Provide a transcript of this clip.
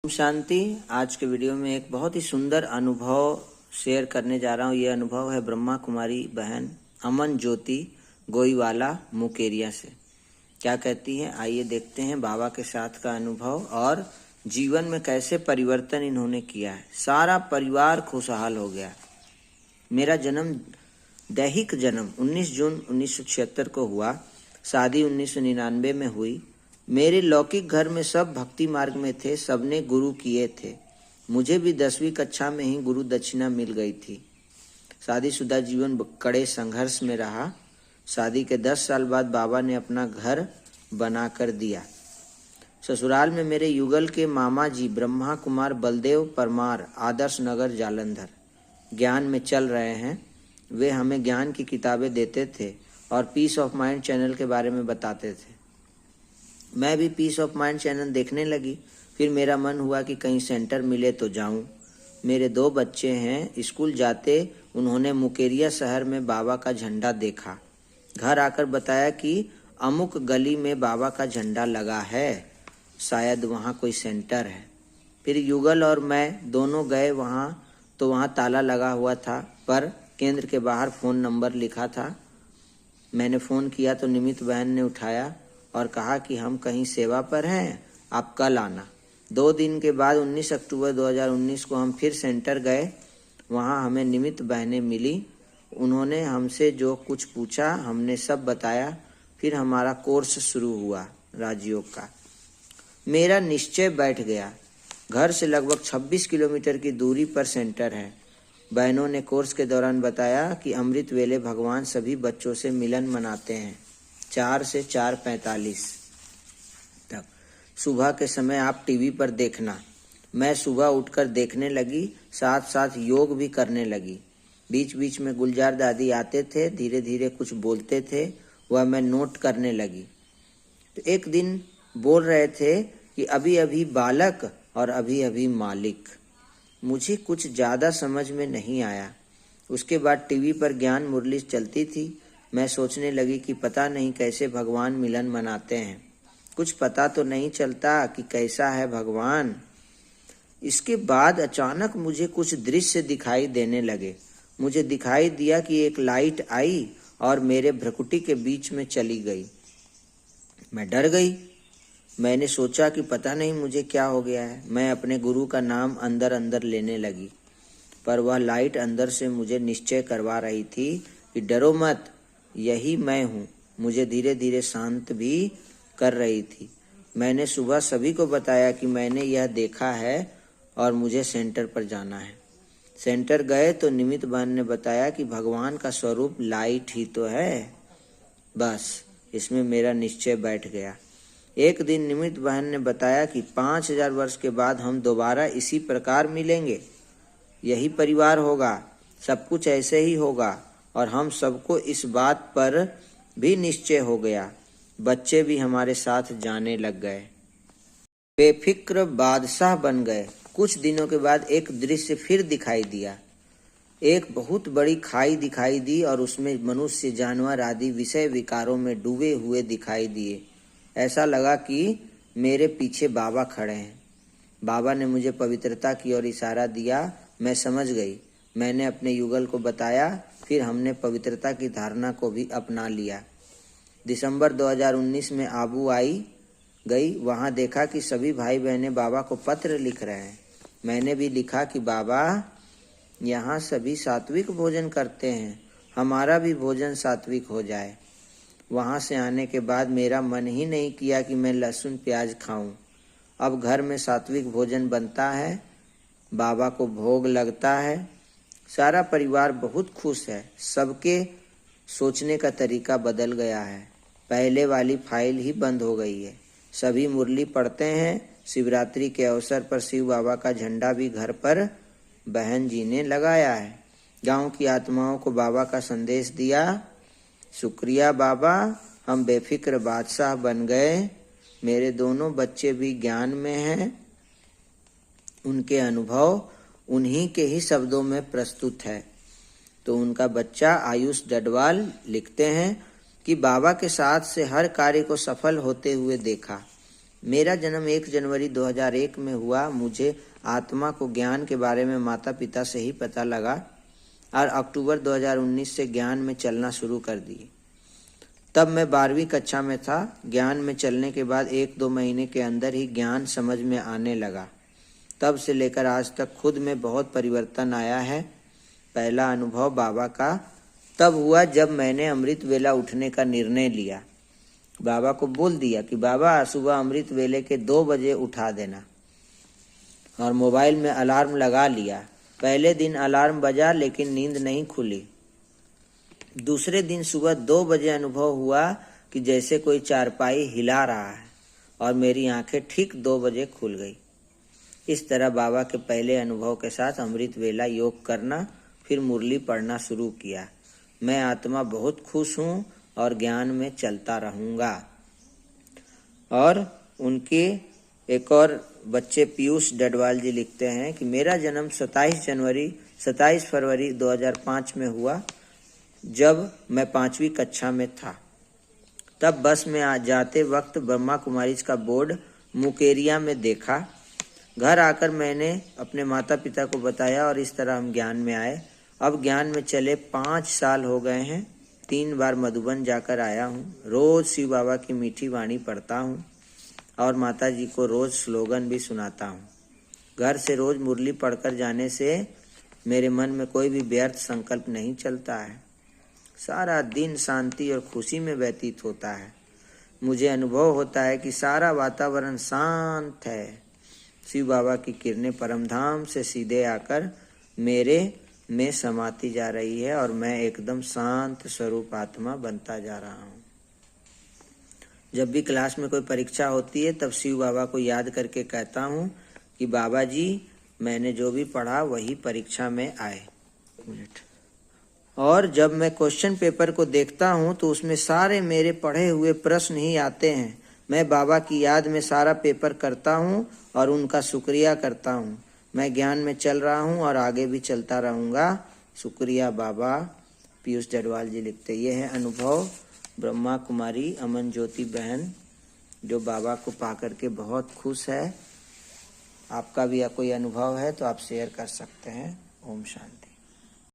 ओम शांति। आज के वीडियो में एक बहुत ही सुंदर अनुभव शेयर करने जा रहा हूँ। ये अनुभव है ब्रह्मा कुमारी बहन अमन ज्योति गोईवाला मुकेरिया से। क्या कहती है, आइए देखते हैं बाबा के साथ का अनुभव और जीवन में कैसे परिवर्तन इन्होंने किया है। सारा परिवार खुशहाल हो गया। मेरा जन्म दैहिक जन्म 19 जून 1976 को हुआ। शादी 1999 में हुई। मेरे लौकिक घर में सब भक्ति मार्ग में थे, सबने गुरु किए थे। मुझे भी 10वीं कक्षा में ही गुरु दक्षिणा मिल गई थी। शादीशुदा जीवन कड़े संघर्ष में रहा। शादी के 10 साल बाद बाबा ने अपना घर बना कर दिया। ससुराल में मेरे युगल के मामा जी ब्रह्मा कुमार बलदेव परमार आदर्श नगर जालंधर ज्ञान में चल रहे हैं। वे हमें ज्ञान की किताबें देते थे और पीस ऑफ माइंड चैनल के बारे में बताते थे। मैं भी पीस ऑफ माइंड चैनल देखने लगी। फिर मेरा मन हुआ कि कहीं सेंटर मिले तो जाऊं। मेरे 2 बच्चे हैं, स्कूल जाते उन्होंने मुकेरिया शहर में बाबा का झंडा देखा। घर आकर बताया कि अमुक गली में बाबा का झंडा लगा है, शायद वहाँ कोई सेंटर है। फिर युगल और मैं दोनों गए वहाँ, तो वहाँ ताला लगा हुआ था, पर केंद्र के बाहर फ़ोन नंबर लिखा था। मैंने फ़ोन किया तो निमित बहन ने उठाया और कहा कि हम कहीं सेवा पर हैं, आप कल आना। 2 दिन के बाद 19 अक्टूबर 2019 को हम फिर सेंटर गए। वहाँ हमें निमित बहनें मिली। उन्होंने हमसे जो कुछ पूछा हमने सब बताया। फिर हमारा कोर्स शुरू हुआ राजयोग का। मेरा निश्चय बैठ गया। घर से लगभग 26 किलोमीटर की दूरी पर सेंटर है। बहनों ने कोर्स के दौरान बताया कि अमृत वेले भगवान सभी बच्चों से मिलन मनाते हैं 4 से 4:45 तक। सुबह के समय आप टीवी पर देखना। मैं सुबह उठकर देखने लगी, साथ साथ योग भी करने लगी। बीच बीच में गुलजार दादी आते थे, धीरे धीरे कुछ बोलते थे, वह मैं नोट करने लगी। तो एक दिन बोल रहे थे कि अभी अभी बालक और अभी अभी मालिक। मुझे कुछ ज़्यादा समझ में नहीं आया। उसके बाद टीवी पर ज्ञान मुरली चलती थी। मैं सोचने लगी कि पता नहीं कैसे भगवान मिलन मनाते हैं। कुछ पता तो नहीं चलता कि कैसा है भगवान। इसके बाद अचानक मुझे कुछ दृश्य दिखाई देने लगे। मुझे दिखाई दिया कि एक लाइट आई और मेरे भ्रुकुटी के बीच में चली गई। मैं डर गई। मैंने सोचा कि पता नहीं मुझे क्या हो गया है। मैं अपने गुरु का नाम अंदर अंदर लेने लगी, पर वह लाइट अंदर से मुझे निश्चय करवा रही थी कि डरो मत, यही मैं हूँ। मुझे धीरे धीरे शांत भी कर रही थी। मैंने सुबह सभी को बताया कि मैंने यह देखा है और मुझे सेंटर पर जाना है। सेंटर गए तो निमित बहन ने बताया कि भगवान का स्वरूप लाइट ही तो है। बस इसमें मेरा निश्चय बैठ गया। एक दिन निमित बहन ने बताया कि 5000 वर्ष के बाद हम दोबारा इसी प्रकार मिलेंगे। यही परिवार होगा, सब कुछ ऐसे ही होगा और हम सबको इस बात पर भी निश्चय हो गया। बच्चे भी हमारे साथ जाने लग गए। बेफिक्र बादशाह बन गए। कुछ दिनों के बाद एक दृश्य फिर दिखाई दिया। एक बहुत बड़ी खाई दिखाई दी और उसमें मनुष्य, जानवर आदि विषय विकारों में डूबे हुए दिखाई दिए। ऐसा लगा कि मेरे पीछे बाबा खड़े हैं। बाबा ने मुझे पवित्रता की ओर इशारा दिया। मैं समझ गई। मैंने अपने युगल को बताया। फिर हमने पवित्रता की धारणा को भी अपना लिया। दिसंबर 2019 में आबू आई गई। वहाँ देखा कि सभी भाई बहनें बाबा को पत्र लिख रहे हैं। मैंने भी लिखा कि बाबा, यहाँ सभी सात्विक भोजन करते हैं, हमारा भी भोजन सात्विक हो जाए। वहाँ से आने के बाद मेरा मन ही नहीं किया कि मैं लहसुन प्याज खाऊं। अब घर में सात्विक भोजन बनता है, बाबा को भोग लगता है। सारा परिवार बहुत खुश है। सबके सोचने का तरीका बदल गया है। पहले वाली फाइल ही बंद हो गई है। सभी मुरली पढ़ते हैं। शिवरात्रि के अवसर पर शिव बाबा का झंडा भी घर पर बहन जी ने लगाया है। गांव की आत्माओं को बाबा का संदेश दिया। शुक्रिया बाबा, हम बेफिक्र बादशाह बन गए। मेरे दोनों बच्चे भी ज्ञान में हैं। उनके अनुभव उन्हीं के ही शब्दों में प्रस्तुत है। तो उनका बच्चा आयुष डडवाल लिखते हैं कि बाबा के साथ से हर कार्य को सफल होते हुए देखा। मेरा जन्म 1 जनवरी 2001 में हुआ। मुझे आत्मा को ज्ञान के बारे में माता पिता से ही पता लगा और अक्टूबर 2019 से ज्ञान में चलना शुरू कर दिए। तब मैं 12वीं कक्षा में था। ज्ञान में चलने के बाद 1-2 महीने के अंदर ही ज्ञान समझ में आने लगा। तब से लेकर आज तक खुद में बहुत परिवर्तन आया है। पहला अनुभव बाबा का तब हुआ जब मैंने अमृत वेला उठने का निर्णय लिया। बाबा को बोल दिया कि बाबा सुबह अमृत वेले के 2 बजे उठा देना, और मोबाइल में अलार्म लगा लिया। पहले दिन अलार्म बजा लेकिन नींद नहीं खुली। दूसरे दिन सुबह 2 बजे अनुभव हुआ कि जैसे कोई चारपाई हिला रहा है और मेरी आंखें ठीक 2 बजे खुल गई। इस तरह बाबा के पहले अनुभव के साथ अमृत वेला योग करना, फिर मुरली पढ़ना शुरू किया। मैं आत्मा बहुत खुश हूँ और ज्ञान में चलता रहूँगा। और उनके एक और बच्चे पीयूष डडवाल जी लिखते हैं कि मेरा जन्म 27 फरवरी 2005 में हुआ, जब मैं 5वीं कक्षा में था। तब बस में जाते वक्त ब्रह्मा कुमारीज का बोर्ड मुकेरिया में देखा। घर आकर मैंने अपने माता पिता को बताया और इस तरह हम ज्ञान में आए। अब ज्ञान में चले 5 साल हो गए हैं। 3 बार मधुबन जाकर आया हूँ। रोज शिव बाबा की मीठी वाणी पढ़ता हूँ और माता जी को रोज स्लोगन भी सुनाता हूँ। घर से रोज मुरली पढ़कर जाने से मेरे मन में कोई भी व्यर्थ संकल्प नहीं चलता है। सारा दिन शांति और खुशी में व्यतीत होता है। मुझे अनुभव होता है कि सारा वातावरण शांत है। शिव बाबा की किरणें परमधाम से सीधे आकर मेरे में समाती जा रही है और मैं एकदम शांत स्वरूप आत्मा बनता जा रहा हूँ। जब भी क्लास में कोई परीक्षा होती है तब शिव बाबा को याद करके कहता हूँ कि बाबा जी मैंने जो भी पढ़ा वही परीक्षा में आए। और जब मैं क्वेश्चन पेपर को देखता हूँ तो उसमें सारे मेरे पढ़े हुए प्रश्न ही आते हैं। मैं बाबा की याद में सारा पेपर करता हूँ और उनका शुक्रिया करता हूँ। मैं ज्ञान में चल रहा हूँ और आगे भी चलता रहूँगा। शुक्रिया बाबा। पीयूष डडवाल जी लिखते। ये है अनुभव ब्रह्मा कुमारी अमन ज्योति बहन, जो बाबा को पा करके बहुत खुश है। आपका भी कोई अनुभव है तो आप शेयर कर सकते हैं। ओम शांति।